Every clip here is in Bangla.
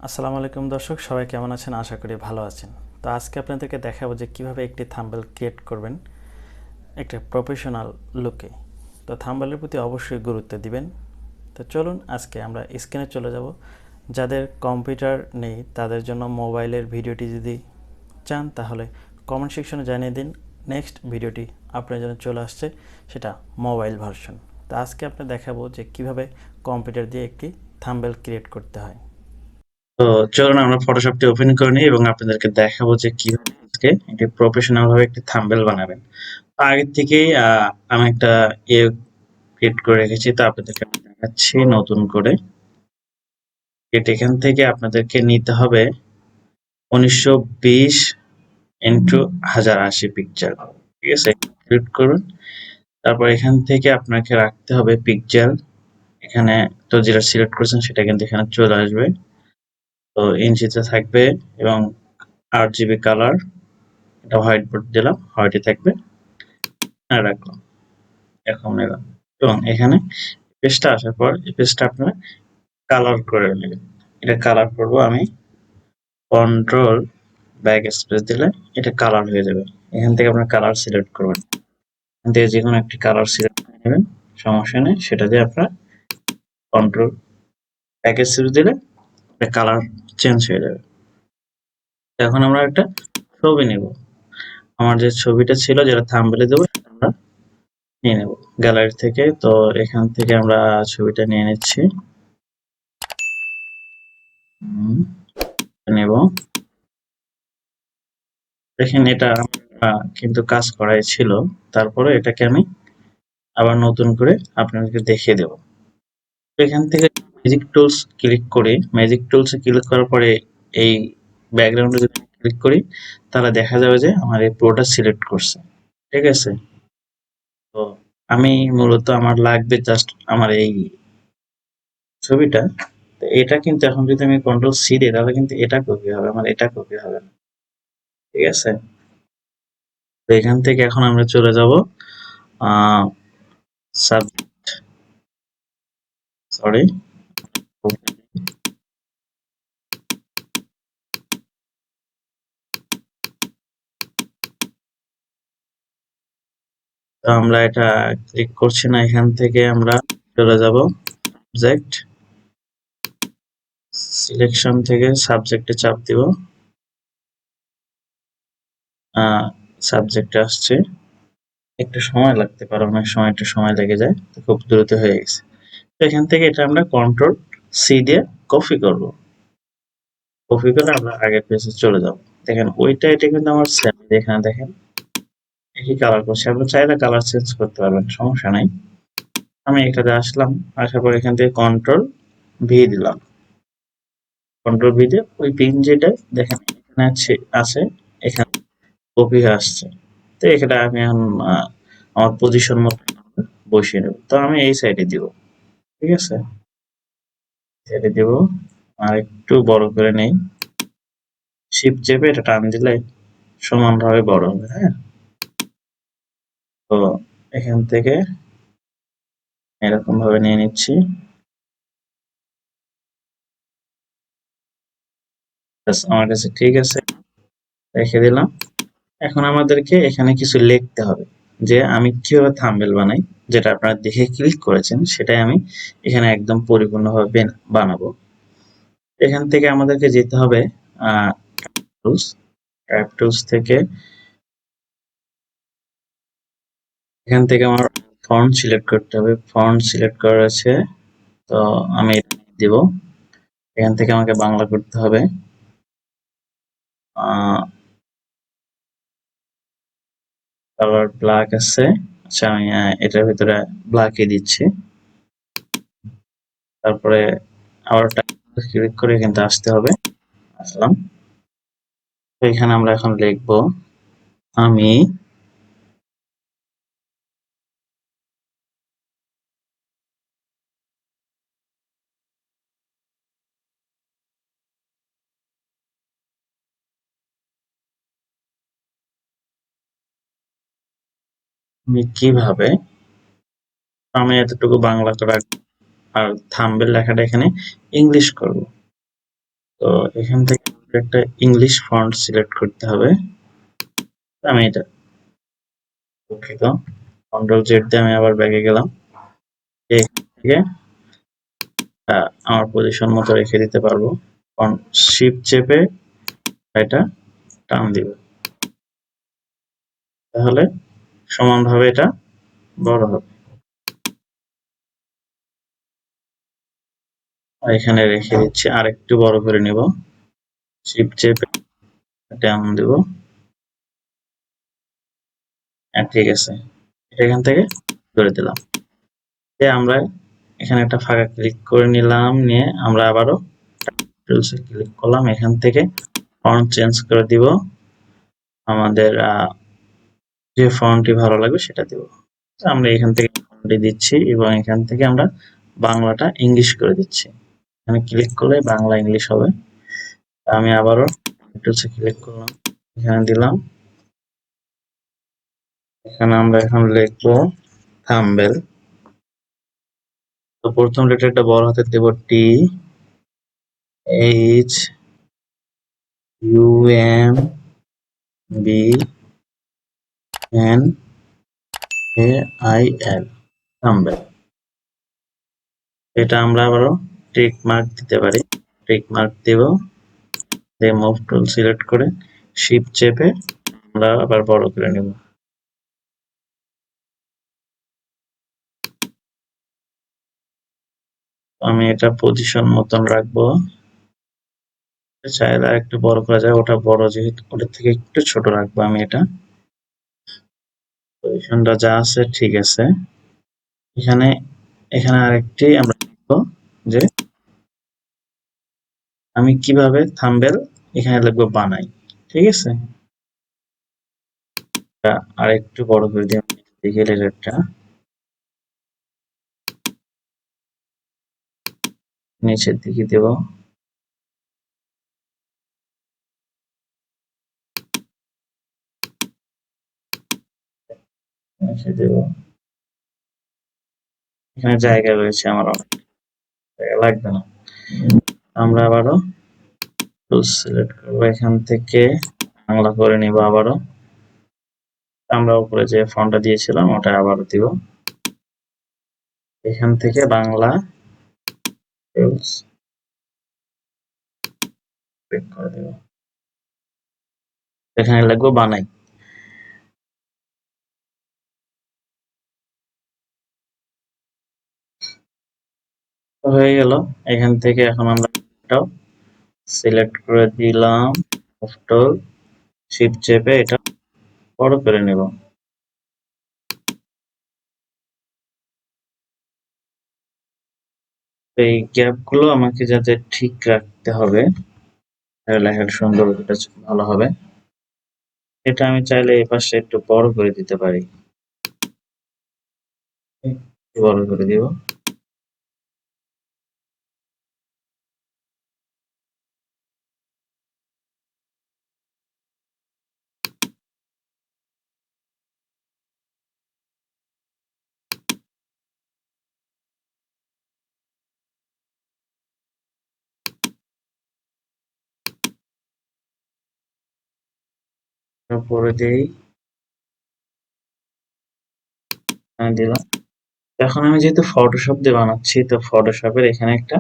আসসালামু আলাইকুম দর্শক, সবাই কেমন আছেন? আশা করি ভালো আছেন। তো আজকে আপনাদেরকে দেখাবো যে কিভাবে একটি থাম্বনেল ক্রিয়েট করবেন একটা প্রফেশনাল লুকে। তো থাম্বনেলের প্রতি অবশ্যই গুরুত্ব দিবেন। তো চলুন আজকে আমরা স্ক্রিনে চলে যাব। যাদের কম্পিউটার নেই তাদের জন্য মোবাইলের ভিডিওটি যদি চান তাহলে কমেন্ট সেকশনে জানিয়ে দিন। নেক্সট ভিডিওটি আপনার জন্য চলে আসছে, সেটা মোবাইল ভার্সন। তো আজকে আপনার দেখাবো যে কিভাবে কম্পিউটার দিয়ে একটি থাম্বনেল ক্রিয়েট করতে হয়। তো চলুন আমরা ফটোশপটি ওপেন করে নিই এবং আপনাদেরকে দেখাবো যে কিভাবে আজকে একটি প্রফেশনাল ভাবে একটি থাম্বনেল বানাবেন। আগের থেকেই আমি একটা ইয়ে ক্রিয়েট করে রেখেছি, তো আপনাদেরকে আমি দেখাচ্ছি নতুন করে। এখান থেকে আপনাদেরকে নিতে হবে 1920 ইন্টু 1080 পিক্সেল। ঠিক আছে, ক্লিক করুন। তারপর এখান থেকে আপনাকে রাখতে হবে পিক্সেল। এখানে তো যেটা সিলেক্ট করেছেন সেটা কিন্তু এখানে চলে আসবে। তো ইঞ্চিতে থাকবে এবং 8 GB কালার। এটা হোয়াইট বোর্ড দিলাম, হোয়াইটে থাকবে, আর রাখলাম, এখন নিলাম। এবং এখানে পেজটা আসার পর এই পেজটা আপনারা কালার করে নেবেন। এটা কালার করব আমি, কন্ট্রোল ব্যাক স্পেস দিলে এটা কালার হয়ে যাবে। এখান থেকে আপনার কালার সিলেক্ট করবেন, এখান থেকে যে কোনো একটি কালার সিলেক্ট করে নেবেন, সমস্যা নেই। সেটা দিয়ে আপনার কন্ট্রোল ব্যাক স্পেস দিলে এটা কালার চেঞ্জ হয়ে যাবে। এখন আমরা একটা ছবি নেব। আমার যে ছবিটা ছিল যেটা থাম্বনেলে দেবো সেটা আমরা নিয়ে নেব গ্যালারি থেকে। তো এখান থেকে আমরা ছবিটা নিয়ে নিচ্ছি, নেব। দেখেন এটা কিন্তু কাজ করাই ছিল, তারপরে এটাকে আমি আবার নতুন করে আপনাদেরকে দেখিয়ে দেব। তো এখান থেকে ম্যাজিক টুলস ক্লিক করি, ম্যাজিক টুলসে ক্লিক করার পরে এই ব্যাকগ্রাউন্ডে যদি ক্লিক করি তাহলে দেখা যাবে যে আমার এই পুরোটা সিলেক্ট করছে। ঠিক আছে, তো আমি মূলত আমার লাগবে জাস্ট আমার এই ছবিটা। তো এটা কিন্তু এখন যদি আমি কন্ট্রোল সি দিই তাহলে কিন্তু এটা কপি হবে, আমার এটা কপি হবে না। ঠিক আছে, তো এখান থেকে এখন আমরা চলে যাব সাবজেক্ট, সরি, তো আমরা এটা ক্লিক করছি না। এখান থেকে আমরা চলে যাব সাবজেক্ট, সিলেকশন থেকে সাবজেক্টে চাপ দিব। সাবজেক্টে আসছে, একটু সময় লাগতে পারে, অনেক সময় একটু সময় লেগে যায়, তো খুব দ্রুত হয়ে গেছে। তো এখান থেকে এটা আমরা কন্ট্রোল সি দিয়ে কপি করব। কপি করে আমরা আগের পেজে চলে যাব। দেখেন ওইটা, এটা কিন্তু আমার সেম। এখানে দেখেন একই কালার করছে, আপনি চাইলে কালার চেঞ্জ করতে পারবেন, সমস্যা নাই। আমি এটাতে আসলাম, আসার পর এখান থেকে কন্ট্রোল ভি দিলাম। কন্ট্রোল ভি দিয়ে ওই পিন যেটা দেখেন এখানে আছে এখানে কপি হয়ে আসছে। তো এখানে আমি এখন আমার পজিশন মতো বসিয়ে নেব। তো আমি এই সাইডে দিব। ঠিক আছে, সাইডে দিব, আর একটু বড় করে নেই। শিফট চেপে এটা টান দিলে সমানভাবে বড় হবে। হ্যাঁ, তো এখান থেকে এরকম ভাবে নিয়ে নিচ্ছি। ব্যাস, আমার কাছে ঠিক আছে, রেখে দিলাম। এখন আমাদেরকে এখানে কিছু লিখতে হবে যে আমি কিভাবে থাম্বনেল বানাই। যেটা আপনারা দেখে ক্লিক করেছেন সেটাই আমি এখানে একদম পরিপূর্ণভাবে বানাবো। এখান থেকে আমাদেরকে যেতে হবে টুলস, ট্যাব টুলস থেকে এখান থেকে আমার ফন্ট সিলেক্ট করতে হবে। ফন্ট সিলেক্ট করা আছে, তো আমি দিব। এখান থেকে আমাকে বাংলা করতে হবে। কালার ব্ল্যাক আছে, আচ্ছা আমি এটার ভিতরে ব্ল্যাকই দিচ্ছি। তারপরে আবার ক্লিক করে কিন্তু আসতে হবে, আসলাম। তো এখানে আমরা এখন লিখব আমি কিভাবে, আমি এতটুকু বাংলা করা, আর থাম্বনেল লেখাটা এখানে ইংলিশ করব। তো এখান থেকে একটা ইংলিশ ফন্ট সিলেক্ট করতে হবে। আমি এটা দুঃখিত, কন্ট্রোল জেড দিয়ে আমি আবার ব্যাকে গেলাম। এখান থেকে আমার পজিশন মতো রেখে দিতে পারবো। শিফট চেপে এটা টান দিব, তাহলে সমানভাবে এটা বড় হবে। আর এখানে রেখে দিচ্ছি, আর একটু বড় করে নিব। শিফট চেপে টান দিব। ঠিক আছে, এটা এখান থেকে করে দিলাম। আমরা এখানে একটা ফাঁকা ক্লিক করে নিলাম, নিয়ে আমরা আবারও টুলসে ক্লিক করলাম। এখান থেকে ফন্ট চেঞ্জ করে দিব, আমাদের যে ফন্টটি ভালো লাগবে সেটা দিব। আমরা এখান থেকে ফন্টটি দিচ্ছি এবং এখান থেকে আমরা বাংলাটা ইংলিশ করে দিচ্ছি। এখানে ক্লিক করলে বাংলা ইংলিশ হবে। আমি আবারও টুলসে ক্লিক করলাম, এখানে দিলাম। এখানে আমরা এখন লিখবো থাম্বনেল। তো প্রথম লেটারটা বড় হাতের দেব, T H U M B N A I L, thumbnail. এটা আমরা আবারও টিক মার্ক দিতে পারি, টিক মার্ক দেব। মুভ টুল সিলেক্ট করে শিফট চেপে আমরা আবার বড় করে নেব। আমি এটা পজিশন মতন রাখবো, চাইলে একটু বড় করা যায়, ওটা বড় যেহেতু ওটার থেকে একটু ছোট রাখবো। আমি এটা পজিশনটা যা আছে ঠিক আছে। এখানে এখানে আরেকটি আমরা লিখবো যে আমি কিভাবে থাম্বনেল এখানে লিখবো বানাই। ঠিক আছে, আর একটু বড় করে দিই, দেখি লেটারটা নিচের দিকে দেব। নিচে দেব, এখানে জায়গা রয়েছে, আমার অনেক জায়গা লাগবে না। আমরা আবারও টুলস সিলেক্ট করবো, এখান থেকে বাংলা করে নিব। আবারও আমরা উপরে যে ফন্টটা দিয়েছিলাম ওটা আবারও দিব, এখান থেকে বাংলা টুলস ক্লিক করে দেব। এখানে লিখবো বানাই। হয়ে গেল। এখান থেকে এখন আমরা এটাও সিলেক্ট করে দিলাম, টুল শিফট চেপে এটা বড় করে নেব। এই গ্যাপ গুলো আমাকে যাতে ঠিক রাখতে হবে, লেখার সৌন্দর্যটা ভালো হবে। এটা আমি চাইলে এই পাশে একটু বড় করে দিতে পারি, একটু বড় করে দিব। উপরে দিই, আমি দিলাম। এখন আমি যেহেতু ফটোশপ দিয়ে বানাচ্ছি, তো ফটোশপের এখানে একটা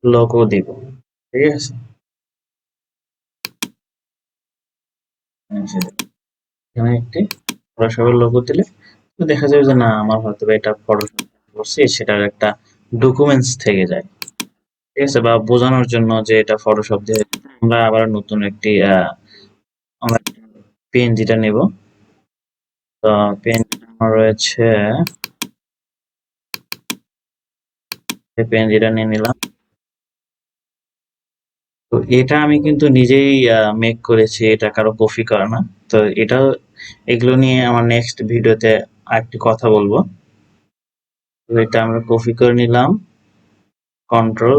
লোগো দিব। ঠিক আছে, এখানে একটি ফটোশপের লোগো দিলে তো দেখা যাবে যে না, আমার হয়তো এটা ফটোশপ করছি সেটার একটা ডকুমেন্টস থেকে যায়। ঠিক আছে, বা বোঝানোর জন্য যে এটা ফটোশপ দিয়ে। আমরা আবার নতুন একটি আমরা পিএনজিটা নেব। তো পিএনজি আমার রয়েছে, পিএনজিটা নিয়ে নিলাম। তো এটা আমি কিন্তু নিজেই মেক করেছি, এটা কারো কপি করা না। তো এটা এগুলো নিয়ে আমার নেক্সট ভিডিওতে আরেকটি কথা বলবো। তো এটা আমরা কপি করে নিলাম, কন্ট্রোল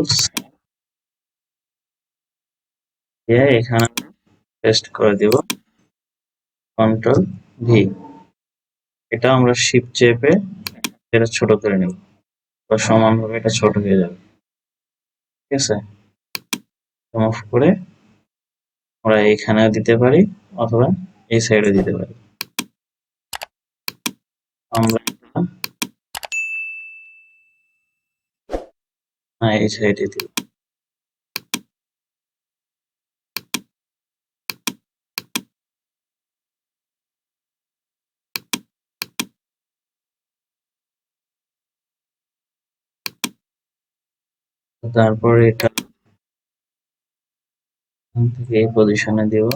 দিয়ে এখানে পেস্ট করে দিব, কন্ট্রোল ভি। এটা আমরা শিফট চেপে এটা ছোট করে নেব, বা সমানভাবে এটা ছোট হয়ে যাবে। ঠিক আছে, মুভ করে আমরা এখানেও দিতে পারি অথবা এই সাইডে দিতে পারি। আমরা এই সাইডে দিব। তারপর এটা এখান থেকে এই পজিশনে দিব।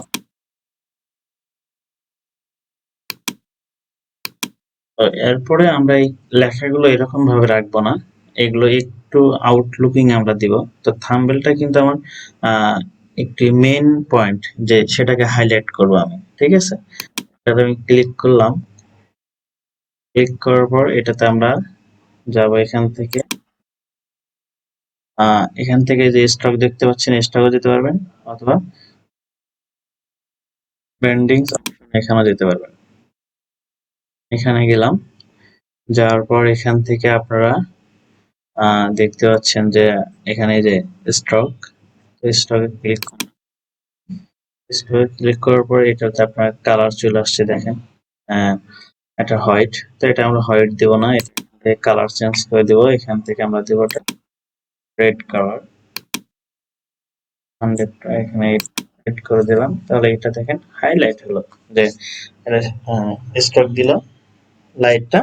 তো এরপরে আমরা এই লেখাগুলো এরকম ভাবে রাখবো না, এগুলো একটু আউটলুকিং আমরা দিব। তো থাম্বনেলটা কিন্তু আমার একটি মেইন পয়েন্ট, যে সেটাকে হাইলাইট করব আমি, ঠিক আছে। এটাতে আমি ক্লিক করলাম, ক্লিক করার পর এটাতে আমরা যাব। এখান থেকে যে স্টক দেখতে পাচ্ছেন স্টকও যেতে পারবেন, অথবা ব্র্যান্ডিংস এখানেও যেতে পারবেন। এখানে গেলাম, যাওয়ার পর এখান থেকে আপনারা দেখতে পাচ্ছেন যে এখানে যে স্টক, স্টকে ক্লিক করার পর এটাতে আপনার কালার চলে আসছে, দেখেন। এটা হোয়াইট, তো এটা আমরা হোয়াইট দেব না, কালার চেঞ্জ করে দেব। এখান থেকে আমরা দেব রেড কালার, 100 এখানে রেড করে দিলাম। তাহলে এটা দেখেন হাইলাইট হলো, যে স্টক দিল, লাইটটা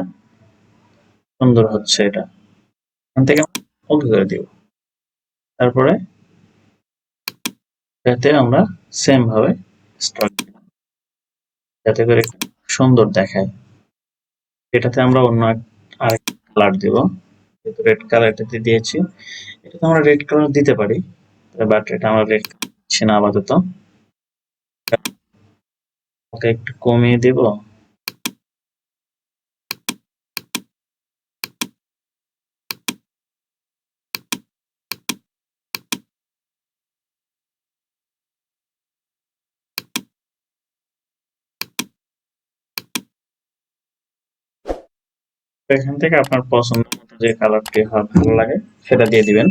সুন্দর হচ্ছে। এটা এখান থেকে ওকে করে দিব। তারপরে যাতে আমরা সেম ভাবে স্টক, যাতে করে সুন্দর দেখায়। এটাতে আমরা অন্য আরেকটা কালার দেব, যেহেতু রেড কালার এটাতে দিয়েছি, এটাতে আমরা রেড কালার দিতে পারি, বাট এটা আমরা রেড দিচ্ছি না আপাতত। ওকে একটু কমিয়ে দেব। এখান থেকে আপনার পছন্দ মতো যে কালারটি ভালো লাগে সেটা দিয়ে দিবেন।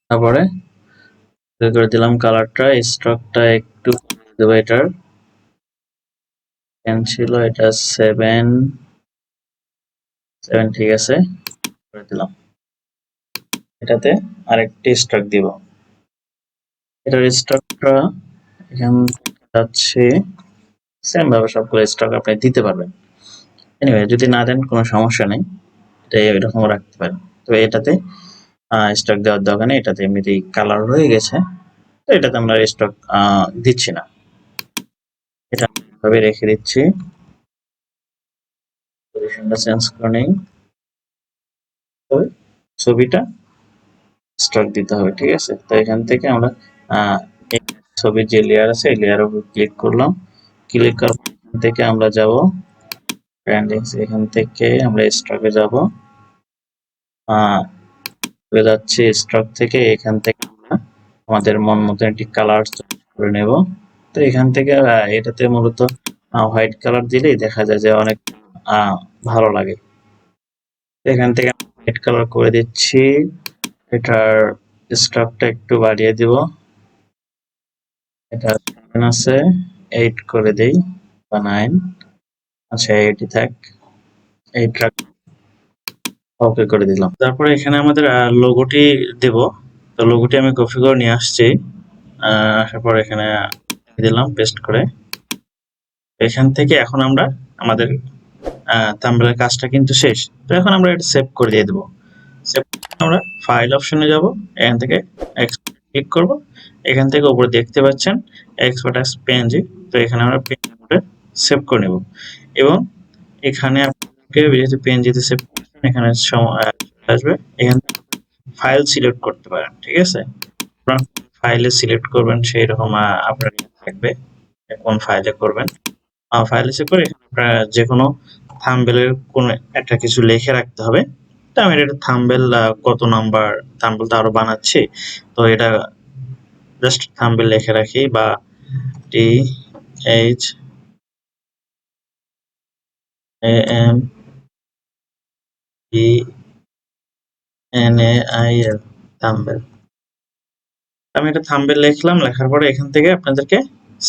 তারপরে করে দিলাম কালারটা, স্ট্রোকটা একটু দেবো। এটার পেন ছিল এটা 7, ঠিক আছে, করে দিলাম। এটাতে আরেকটি স্ট্রোক দিব। এটার স্ট্রোকটা এখান যাচ্ছে, সেম ভাবে সবগুলো স্ট্রোক আপনি দিতে পারবেন। এনিওয়ে, যদি না দেন কোনো সমস্যা নেই, এটা এরকম রাখতে পারেন। তো এটাতে স্টক দেওয়ার দরকার নেই, এটাতে এমনিতেই কালার হয়ে গেছে। তো এটাতে আমরা স্টক দিচ্ছি না, এটা ভাবে রেখে দিচ্ছি। পজিশনটা চেঞ্জ করে নেই, ছবিটা স্টক দিতে হবে, ঠিক আছে। তো এখান থেকে আমরা এই ছবির যে লেয়ার আছে এই লেয়ার উপর ক্লিক করলাম। ক্লিক করার পর এখান থেকে আমরা যাব ব্র্যান্ডিংস, এখান থেকে আমরা স্টকে যাব। হয়ে যাচ্ছে স্টক থেকে, এখান থেকে আমরা আমাদের মন মতো একটি কালার করে নেব। তো এখান থেকে এটাতে মূলত হোয়াইট কালার দিলেই দেখা যায় যে অনেক ভালো লাগে। এখান থেকে হোয়াইট কালার করে দিচ্ছি। এটার স্টকটা একটু বাড়িয়ে দিব, এটা 7 আছে, 8 করে দেই বা 9, আচ্ছা 8 থাক, 8 ওকে করে দিলাম। তারপরে এখানে আমাদের লোগোটি দেব। তো লোগোটি আমি কপি করে নিয়ে আসছি, আসার পর এখানে দিলাম পেস্ট করে। এখান থেকে এখন আমরা আমাদের থাম্বনেলের কাজটা কিন্তু শেষ। তো এখন আমরা এটা সেভ করে দিয়ে দেবো। সেভ আমরা ফাইল অপশনে যাব, এখান থেকে এক্সপোর্ট ক্লিক করব। এখান থেকে উপরে দেখতে পাচ্ছেন এক্সপোর্ট অ্যাজ পিএনজি। তো এখানে আমরা পিএনজি করে সেভ করে নেব, এবং এখানে আপনাকে যেহেতু পিএনজিতে সেভ করছেন এখানে আসবে, এখান থেকে ফাইল সিলেক্ট করতে পারেন, ঠিক আছে। আপনার ফাইলে সিলেক্ট করবেন সেই রকম আপনার থাকবে কোন ফাইলে করবেন। ফাইলে সেভ করে আপনারা যে কোনো থাম্বনেলের কোনো একটা কিছু লিখে রাখতে হবে। তো আমি এটা থাম্বনেল কত নাম্বার থাম্বনেলটা আরো বানাচ্ছি, তো এটা জাস্ট থাম্বনেল লিখে রাখি, বা THAMBNAIL থাম্বনেল। আমি একটা থাম্বনেল লিখলাম, লেখার পরে এখান থেকে আপনাদেরকে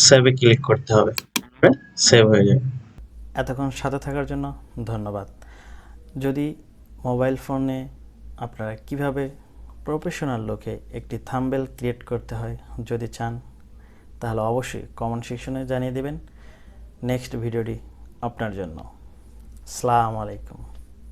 সেভে ক্লিক করতে হবে, সেভ হয়ে যাবে। এতক্ষণ সাথে থাকার জন্য ধন্যবাদ। যদি মোবাইল ফোনে আপনারা কিভাবে প্রফেশনাল লুকে একটি থাম্বনেল ক্রিয়েট করতে হয় যদি চান, তাহলে অবশ্যই কমেন্ট সেকশনে জানিয়ে দেবেন। নেক্সট ভিডিওটি আপনার জন্য। আসসালামু আলাইকুম।